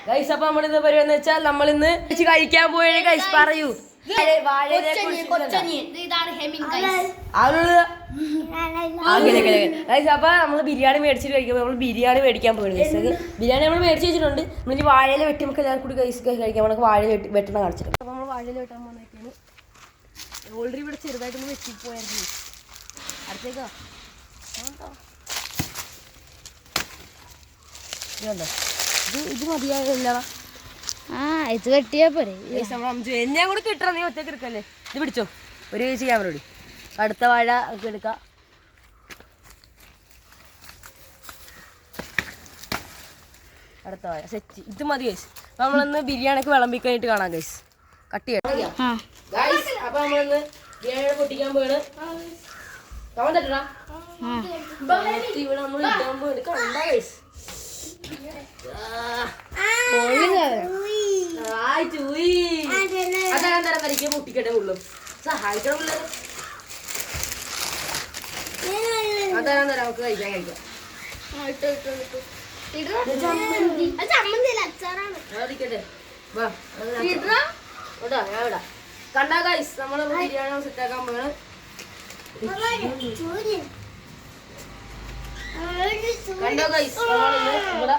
Guys അപ്പൊ നമ്മളിന്ന് പരിപാടി വെച്ചാൽ നമ്മളിന്ന് കഴിക്കാൻ പോയ ഗൈസ് പറയൂ. അപ്പൊ നമ്മള് ബിരിയാണി മേടിച്ചിട്ട് കഴിക്കുമ്പോൾ നമ്മൾ ബിരിയാണി മേടിക്കാൻ പോയി ഗൈസ്. ബിരിയാണി നമ്മൾ മേടിച്ച് വെച്ചിട്ടുണ്ട്. നമ്മൾ വാഴയില വെട്ടി നമുക്ക് എല്ലാവരും കൂടി ഗൈസ് കഴിക്കാൻ നമുക്ക് വാഴ വെട്ടണ കാണിച്ചിട്ട് അപ്പൊ നമ്മൾ വാഴയില വെട്ടാൻ പോകുന്നതൊക്കെയാണ്. ഓൾറെഡി ഇവിടെ ചെറുതായിട്ടൊന്ന് വെട്ടിപ്പോയായിരുന്നു. അടുത്തേക്കോ ഇത് മതിയാവില്ല. ഇത് കെട്ടിയാ പോരെ. എന്നെ കൂടെ കിട്ടണം. നീ ഒറ്റക്ക് എടുക്കല്ലേ. ഇത് പിടിച്ചോ. ഒരു ക്യാമറ ഓടി. അടുത്ത വാഴ ഒക്കെ എടുക്കാം. അടുത്ത വാഴ സെറ്റ്. ഇത് മതി ഗൈസ്. അപ്പൊ നമ്മളിന്ന് ബിരിയാണിക്ക് വിളമ്പിക്കാനായിട്ട് കാണാം ഗൈസ്. കട്ട് ചെയ്യണം ഗൈസ്. അപ്പൊ നമ്മളിന്ന് ബിരിയാണി പൊട്ടിക്കാൻ പോയാണ്. കമന്താ ഇവിടെ നമ്മൾ ഇട്ടാൻ പോയിട്ട് കണ്ടാ ഗൈസ്. അതാ തരം കരിക്കാൻ പൊട്ടിക്കട്ടെ ഉള്ളു. സഹായിക്കണം പിള്ളേർ. അതാ തരാം നമുക്ക് കഴിക്കാൻ കഴിക്കാം. കണ്ടാ ഗൈസ് നമ്മള് ബിരിയാണി സെറ്റാക്കാൻ പോണ്. കണ്ടോ ഗൈസ് ഇവിടെ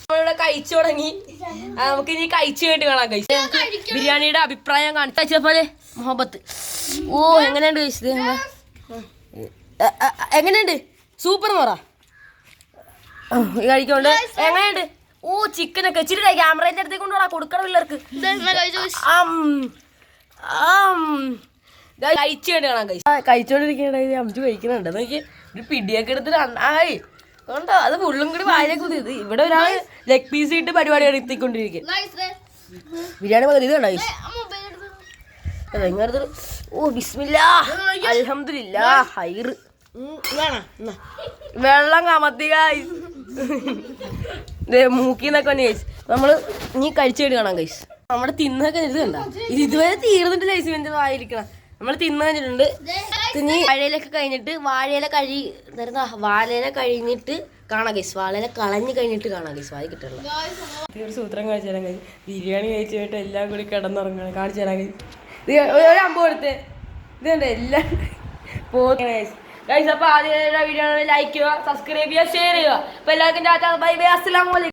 നമ്മളിവിടെ കഴിച്ചു തുടങ്ങി. നമുക്ക് ഇനി കഴിച്ചു കേട്ട് കാണാം ഗൈസ്. ബിരിയാണിയുടെ അഭിപ്രായം കാണിച്ച പോലെ മുഹബത്ത്. ഓ എങ്ങനെയുണ്ട് ഗൈസ്? ഇത് എങ്ങനെയുണ്ട്? സൂപ്പർ മോറ കഴിക്കോണ്ട് എങ്ങനെയുണ്ട്? ഓ ചിക്കനൊക്കെ ഇച്ചിരി ക്യാമറേന്റെ അടുത്തേക്ക് കൊണ്ടുപോടാ. കൊടുക്കണം പിള്ളേർക്ക്. കഴിച്ചു കേട്ട് കാണാം ഗൈസ്. കഴിച്ചോണ്ടിരിക്കണ അമ്മച്ചു കഴിക്കുന്നുണ്ട്. നോക്കി ഒരു പിടിയൊക്കെ എടുത്തിട്ട് ആയി കണ്ടോ. അത് ഫുള്ളും കൂടി വായിലേക്ക് കുത്തിയത്. ഇവിടെ ഒരാൾ ലെഗ് പീസ് ഇട്ട് പരിപാടിയാണ് എത്തിക്കൊണ്ടിരിക്കുക. ബിരിയാണി പകുതി ഇത് കണ്ടോ ഗൈസ്. ഓ ബിസ്മില്ലാ അൽഹംദുലില്ലാ ഹൈറ്. വെള്ളം കമത്തി ഗൈസ്. മൂക്കിന്നൊക്കെ തന്നെ ഗൈസ്. നമ്മള് ഇനി കഴിച്ചു കേട്ട് കാണാം ഗൈസ്. നമ്മുടെ തിന്നൊക്കെ ഇത് കണ്ട. ഇത് ഇതുവരെ തീർന്നിട്ട് ഗൈസ്. ഇവന്റെ വായിരിക്കണം. നമ്മൾ തിന്നു കഴിഞ്ഞിട്ടുണ്ട്. ഇനി വാഴയിലൊക്കെ കഴിഞ്ഞിട്ട് വാഴയില കഴിഞ്ഞിട്ട് കാണാം ഗൈസ്. വാഴയില കളഞ്ഞ് കഴിഞ്ഞിട്ട് കാണാം ഗൈസ്. വായി കിട്ടുള്ളൂ. ഒരു സൂത്രം കാണിച്ചു തരാൻ കഴിയും. ബിരിയാണി കഴിച്ചു പോയിട്ട് എല്ലാം കൂടി കിടന്നുറങ്ങണം. കാണിച്ചു തരാൻ കഴിയും. ഇത് ഒരു അമ്പത് കൊടുത്ത് ഇത് കണ്ടോ എല്ലാം പോകുന്ന ഗൈസ്. അപ്പൊ ആദ്യം വീഡിയോ ലൈക്ക് ചെയ്യുക, സബ്സ്ക്രൈബ് ചെയ്യുക, ഷെയർ ചെയ്യുക. അപ്പൊ എല്ലാവർക്കും ബൈ ബൈ. അസ്സലാമു അലൈക്കും.